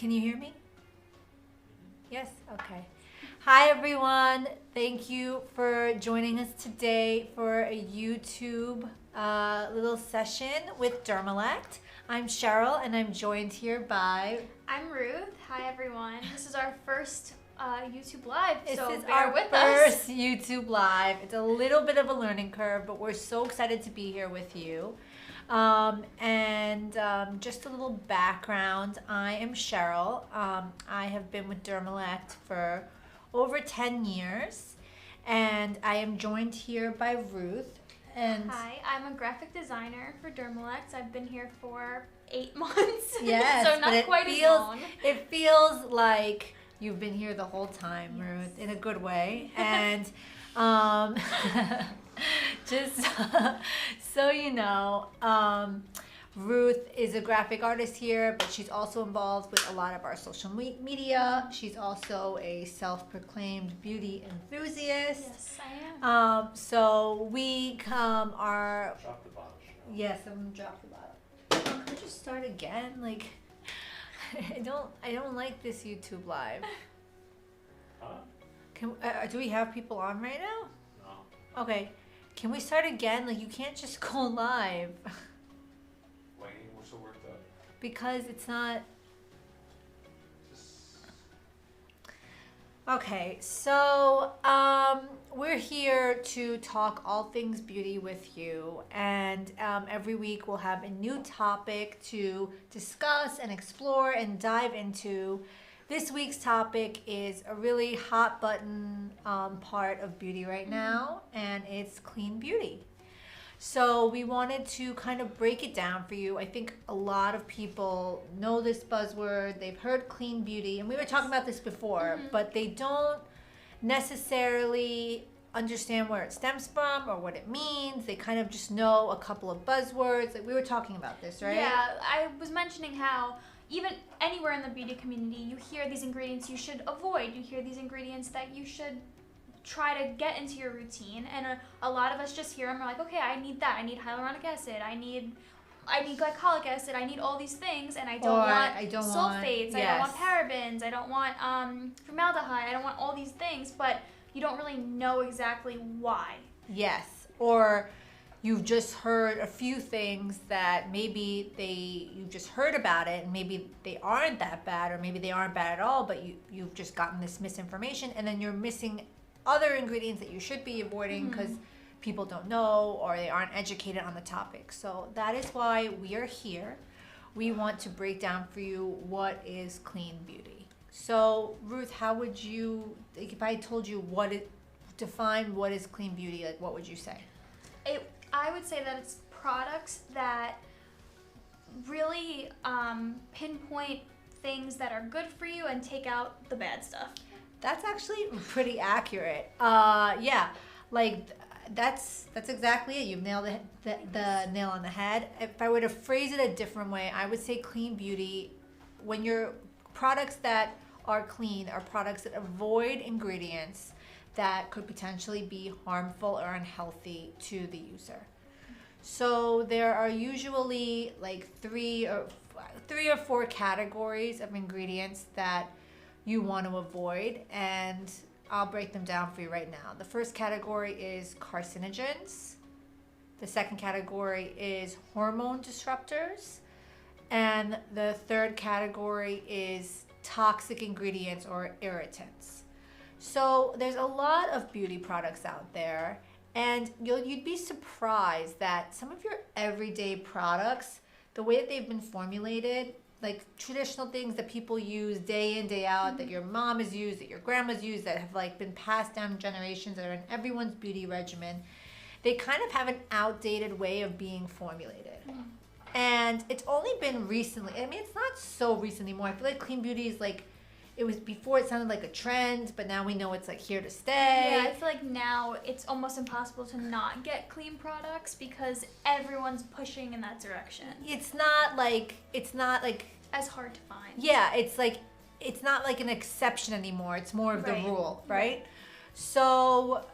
Can you hear me? Yes? Okay. Hi, everyone. Thank you for joining us today for a YouTube little session with Dermalect. I'm Cheryl, and I'm joined here by... I'm Ruth. Hi, everyone. This is our first YouTube Live, so This is bear our with first us. YouTube Live. It's a little bit of a learning curve, but we're so excited to be here with you. Just a little background. I am Cheryl. I have been with Dermalect for over 10 years, and I am joined here by Ruth. And Hi, I'm a graphic designer for Dermalect. I've been here for 8 months. yes, so not but quite as long. It feels like you've been here the whole time, Yes. Ruth, in a good way. And just so you know, Ruth is a graphic artist here, but she's also involved with a lot of our social media. She's also a self-proclaimed beauty enthusiast. Yes, I am. So we are... Drop the bottle. Yes, I'm gonna drop the bottle. Can we just start again? Like, I don't like this YouTube Live. Huh? Do we have people on right now? No. Okay. Can we start again? Like, you can't just go live. Why we're so worked up? Because it's not... Just Okay, so we're here to talk all things beauty with you, and every week we'll have a new topic to discuss and explore and dive into. This week's topic is a really hot button part of beauty right now, and it's clean beauty. So we wanted to kind of break it down for you. I think a lot of people know this buzzword. They've heard clean beauty, and we were talking about this before, but they don't necessarily understand where it stems from or what it means. They kind of just know a couple of buzzwords. Like we were talking about this, right? Yeah, I was mentioning how even anywhere in the beauty community, you hear these ingredients you should avoid. You hear these ingredients that you should try to get into your routine, and a lot of us just hear them and we're like, okay, I need that. I need hyaluronic acid. I need glycolic acid. I need all these things, and I don't want sulfates. Yes. I don't want parabens. I don't want formaldehyde. I don't want all these things, but you don't really know exactly why. Yes. Or you've just heard a few things that maybe you just heard about it, and maybe they aren't that bad, or maybe they aren't bad at all, but you've just gotten this misinformation, and then you're missing other ingredients that you should be avoiding because people don't know or they aren't educated on the topic. So that is why we are here. We want to break down for you what is clean beauty. So Ruth, how would you, like, if I told you define what is clean beauty, like what would you say? I would say that it's products that really pinpoint things that are good for you and take out the bad stuff. That's actually pretty accurate. Yeah, like that's exactly it. You've nailed the nail on the head. If I were to phrase it a different way, I would say clean beauty, when your products that are clean are products that avoid ingredients that could potentially be harmful or unhealthy to the user. So there are usually like three or four categories of ingredients that you want to avoid, and I'll break them down for you right now. The first category is carcinogens. The second category is hormone disruptors. And the third category is toxic ingredients or irritants. So there's a lot of beauty products out there, and you'd be surprised that some of your everyday products, the way that they've been formulated, like traditional things that people use day in, day out, that your mom has used, that your grandma's used, that have like been passed down generations, that are in everyone's beauty regimen, they kind of have an outdated way of being formulated. And it's only been recently, I mean, it's not so recent anymore. I feel like clean beauty is like, it was before, it sounded like a trend, but now we know it's like here to stay. Yeah, I feel like now it's almost impossible to not get clean products because everyone's pushing in that direction. It's not like As hard to find. yeah, it's not like an exception anymore. It's more of the Right. rule, right? So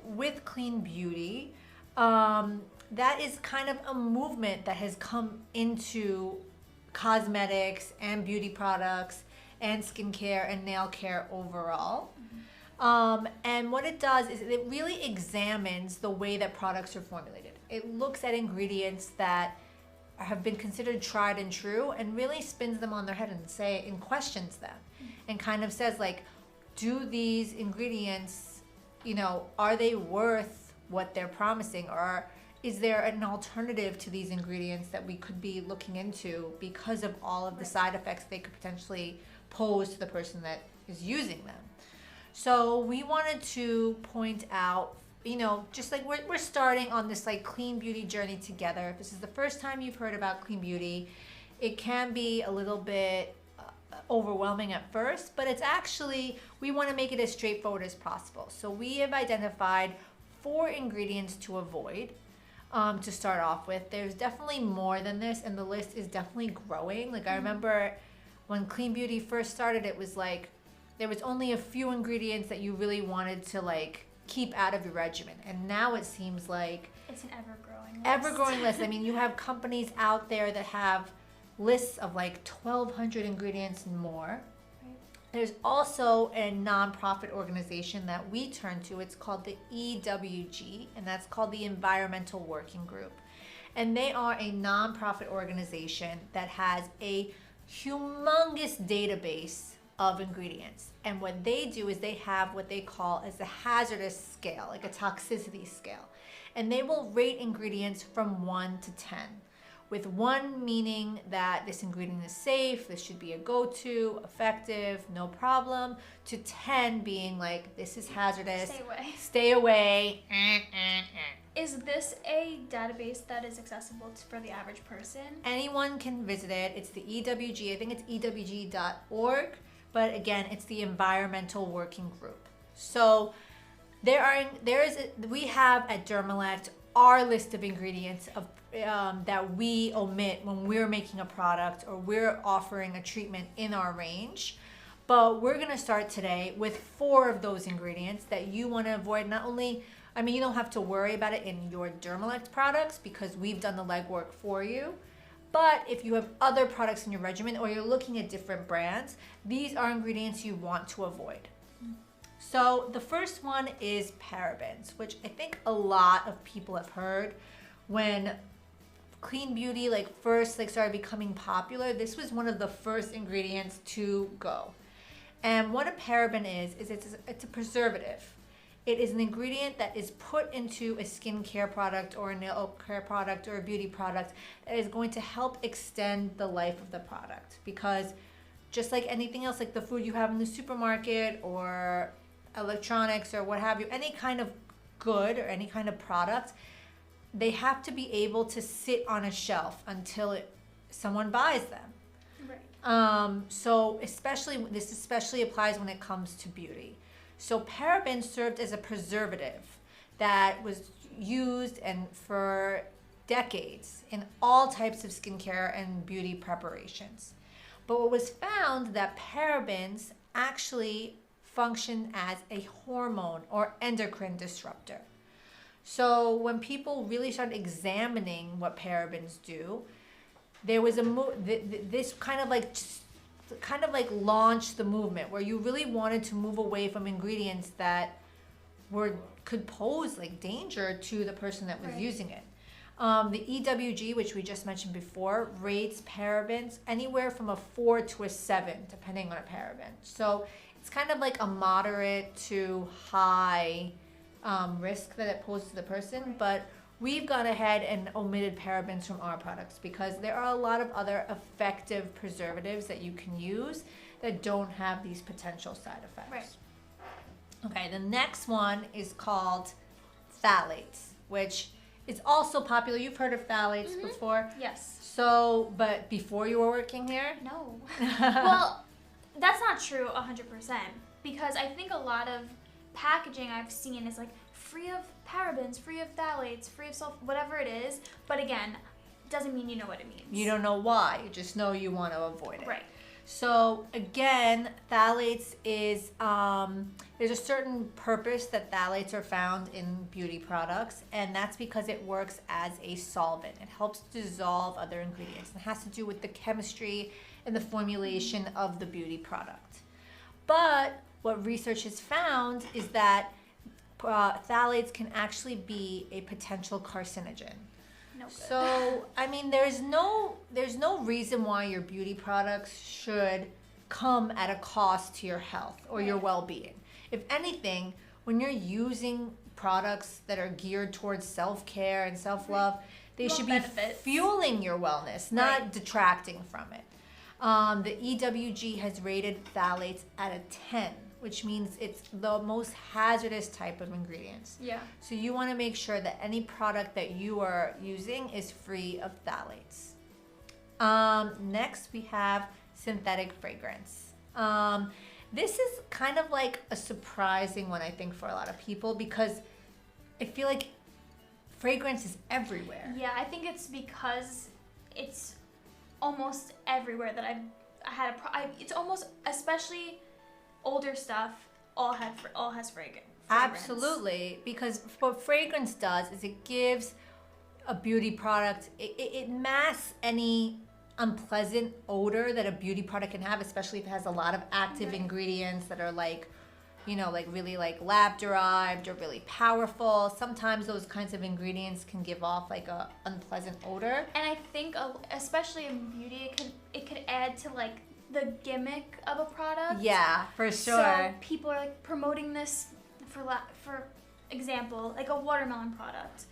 with clean beauty, that is kind of a movement that has come into cosmetics and beauty products and skincare and nail care overall. And what it does is it really examines the way that products are formulated. It looks at ingredients that have been considered tried and true and really spins them on their head and questions them and kind of says like, do these ingredients, are they worth what they're promising, or is there an alternative to these ingredients that we could be looking into because of all of the side effects they could potentially pose to the person that is using them. So we wanted to point out, just like we're starting on this like clean beauty journey together. If this is the first time you've heard about clean beauty, it can be a little bit overwhelming at first, but it's actually, we want to make it as straightforward as possible. So we have identified 4 ingredients to avoid to start off with. There's definitely more than this, and the list is definitely growing. Like I remember when clean beauty first started, it was like there was only a few ingredients that you really wanted to like keep out of your regimen, and now it seems like it's an ever-growing list. I mean, you have companies out there that have lists of like 1,200 ingredients and more. There's also a nonprofit organization that we turn to. It's called the EWG, and that's called the Environmental Working Group. And they are a nonprofit organization that has a humongous database of ingredients. And what they do is they have what they call as a hazardous scale, like a toxicity scale. And they will rate ingredients from 1 to 10. With 1 meaning that this ingredient is safe, this should be a go-to, effective, no problem, to 10 being like, this is hazardous, stay away. Is this a database that is accessible for the average person? Anyone can visit it. It's the EWG. I think it's ewg.org, but again, it's the Environmental Working Group. So we have at Dermalect our list of ingredients that we omit when we're making a product or we're offering a treatment in our range. But we're going to start today with 4 of those ingredients that you want to avoid. Not only, you don't have to worry about it in your Dermalect products because we've done the legwork for you. But if you have other products in your regimen or you're looking at different brands, these are ingredients you want to avoid. So the first one is parabens, which I think a lot of people have heard. When clean beauty first started becoming popular, this was one of the first ingredients to go. And what a paraben is it's a preservative. It is an ingredient that is put into a skincare product or a nail care product or a beauty product that is going to help extend the life of the product. Because just like anything else, like the food you have in the supermarket or electronics or what have you, any kind of good or any kind of product, they have to be able to sit on a shelf until someone buys them. Right. So this especially applies when it comes to beauty. So parabens served as a preservative that was used for decades in all types of skincare and beauty preparations. But what was found that parabens actually function as a hormone or endocrine disruptor. So when people really started examining what parabens do, there was this kind of launched the movement where you really wanted to move away from ingredients that could pose danger to the person that was using it. The EWG, which we just mentioned before, rates parabens anywhere from a 4 to a 7, depending on a paraben. So it's kind of like a moderate to high risk that it poses to the person, but we've gone ahead and omitted parabens from our products because there are a lot of other effective preservatives that you can use that don't have these potential side effects. Right. Okay, the next one is called phthalates, which is also popular. You've heard of phthalates before? Yes. So, but before you were working here? No. Well, that's not true 100% because I think a lot of packaging I've seen is free of parabens, free of phthalates, free of sulfur, whatever it is. But again, doesn't mean you know what it means. You don't know why. You just know you want to avoid it. Right. So again, phthalates is there's a certain purpose that phthalates are found in beauty products, and that's because it works as a solvent. It helps dissolve other ingredients. It has to do with the chemistry and the formulation of the beauty product. But what research has found is that phthalates can actually be a potential carcinogen. No good. So, I mean, there's no reason why your beauty products should come at a cost to your health or your well-being. If anything, when you're using products that are geared towards self-care and self-love, they should be fueling your wellness, not detracting from it. The EWG has rated phthalates at a 10, which means it's the most hazardous type of ingredients. Yeah. So you want to make sure that any product that you are using is free of phthalates. Next, we have synthetic fragrance. This is kind of like a surprising one, I think, for a lot of people, because I feel like fragrance is everywhere. Yeah, I think it's because it's almost everywhere that I had it's almost, especially older stuff, all has fragrance. Absolutely, because what fragrance does is it gives a beauty product, it masks any unpleasant odor that a beauty product can have, especially if it has a lot of active ingredients that are like, you know, like really like lab derived or really powerful. Sometimes those kinds of ingredients can give off like a unpleasant odor. And I think especially in beauty, it could add to like the gimmick of a product. Yeah, for sure. So people are like promoting this for example, like a watermelon product.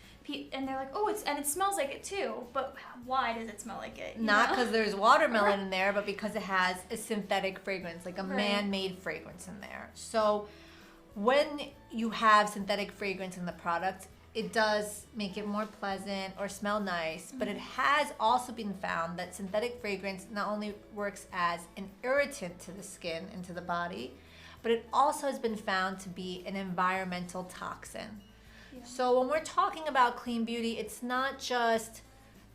And they're like, oh, it smells like it too. But why does it smell like it? Not because there's watermelon in there, but because it has a synthetic fragrance, like a man-made fragrance in there. So when you have synthetic fragrance in the product, it does make it more pleasant or smell nice. But it has also been found that synthetic fragrance not only works as an irritant to the skin and to the body, but it also has been found to be an environmental toxin. So when we're talking about clean beauty, it's not just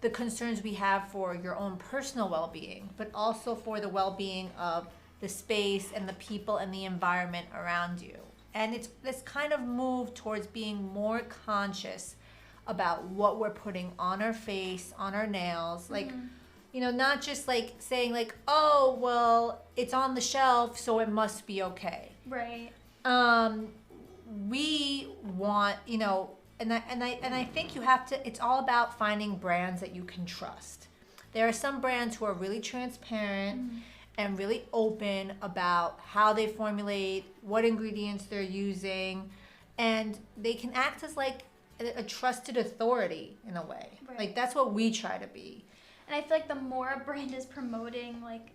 the concerns we have for your own personal well-being, but also for the well-being of the space and the people and the environment around you. And it's this kind of move towards being more conscious about what we're putting on our face, on our nails, like, you know, not just like saying like, oh, well, it's on the shelf, so it must be okay. Right. We want, you know, and I think you have to, it's all about finding brands that you can trust. There are some brands who are really transparent and really open about how they formulate, what ingredients they're using, and they can act as like a trusted authority in a way. Like that's what we try to be. And I feel like the more a brand is promoting, like,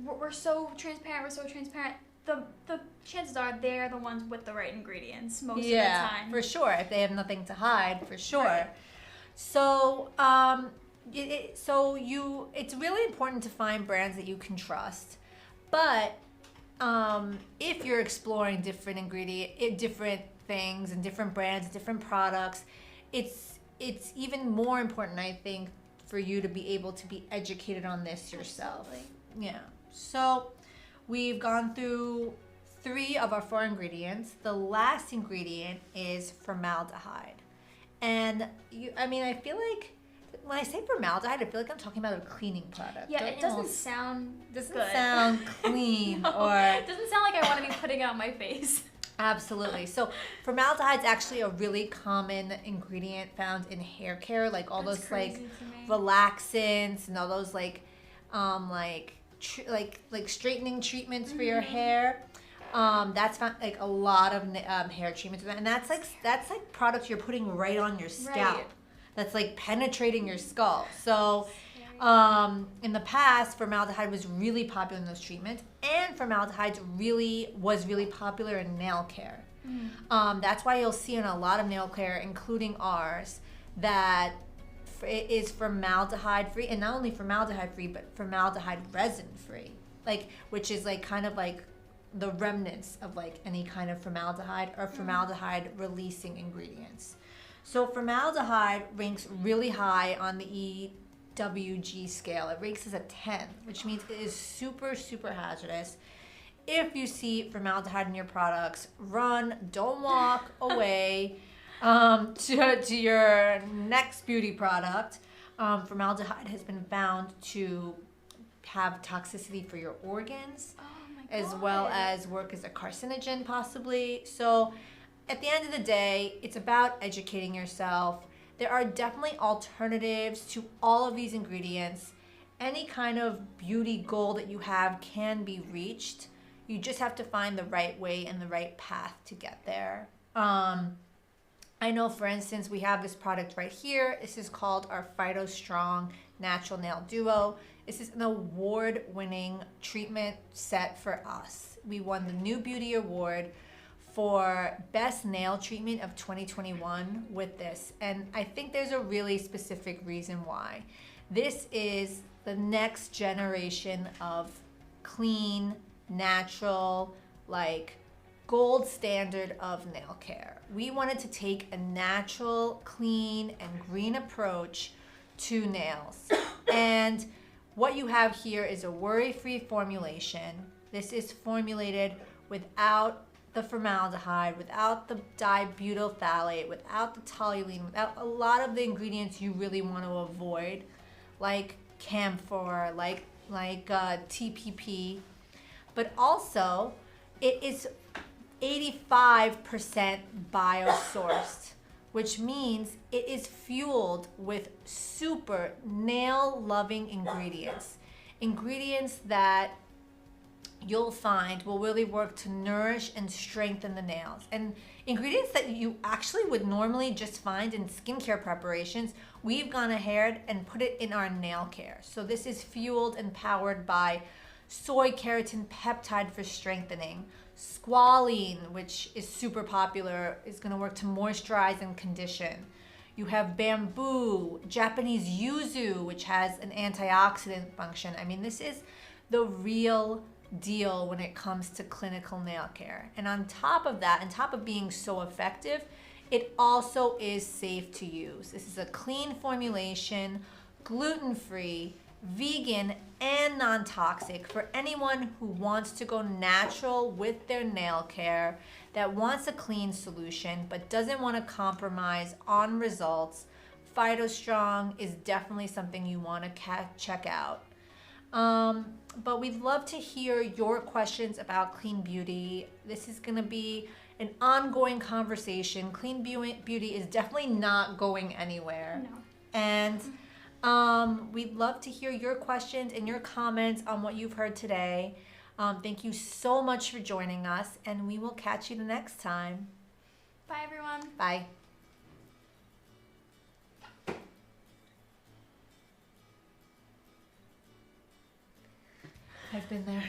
we're so transparent, the chances are they're the ones with the right ingredients most of the time. For sure. If they have nothing to hide, for sure. Right. So, it's really important to find brands that you can trust. But if you're exploring different different things and different brands, different products, it's even more important, I think, for you to be able to be educated on this yourself. Absolutely. Yeah. So we've gone through 3 of our 4 ingredients. The last ingredient is formaldehyde. And I feel like when I say formaldehyde, I feel like I'm talking about a cleaning product. Yeah, it doesn't sound good. Sound clean. No, or it doesn't sound like I want to be putting it on my face. Absolutely. So formaldehyde is actually a really common ingredient found in hair care, like all those like relaxants and all those like straightening treatments for your hair. That's found like a lot of hair treatments, and that's like products you're putting right on your scalp. Right. That's like penetrating your skull. So in the past, formaldehyde was really popular in those treatments, and formaldehyde was really popular in nail care. That's why you'll see in a lot of nail care, including ours, that it is formaldehyde free, and not only formaldehyde free, but formaldehyde resin free, like, which is like kind of like the remnants of like any kind of formaldehyde or formaldehyde releasing ingredients. So formaldehyde ranks really high on the WG scale. It ranks as a 10, which means it is super, super hazardous. If you see formaldehyde in your products, run, don't walk away to your next beauty product. Formaldehyde has been found to have toxicity for your organs, as well as work as a carcinogen possibly. So at the end of the day, it's about educating yourself. There are definitely alternatives to all of these ingredients. Any kind of beauty goal that you have can be reached. You just have to find the right way and the right path to get there. I know, for instance, we have this product right here. This is called our Phyto Strong Natural Nail Duo. This is an award-winning treatment set for us. We won the New Beauty Award for Best Nail Treatment of 2021 with this. And I think there's a really specific reason why. This is the next generation of clean, natural, like gold standard of nail care. We wanted to take a natural, clean, and green approach to nails. And what you have here is a worry-free formulation. This is formulated without the formaldehyde, without the dibutyl phthalate, without the toluene, without a lot of the ingredients you really want to avoid, like camphor, like TPP. But also, it is 85% biosourced, which means it is fueled with super nail-loving ingredients. Ingredients that you'll find will really work to nourish and strengthen the nails. And ingredients that you actually would normally just find in skincare preparations, we've gone ahead and put it in our nail care. So this is fueled and powered by soy keratin peptide for strengthening. Squalene, which is super popular, is going to work to moisturize and condition. You have bamboo, Japanese yuzu, which has an antioxidant function. I mean, this is the real deal when it comes to clinical nail care. And on top of that, on top of being so effective, it also is safe to use. This is a clean formulation, gluten-free, vegan, and non-toxic for anyone who wants to go natural with their nail care, that wants a clean solution but doesn't want to compromise on results. PhytoStrong is definitely something you want to check out. But we'd love to hear your questions about clean beauty. This is going to be an ongoing conversation. Clean beauty is definitely not going anywhere. No. And we'd love to hear your questions and your comments on what you've heard today. Thank you so much for joining us, and we will catch you the next time. Bye, everyone. Bye. I've been there.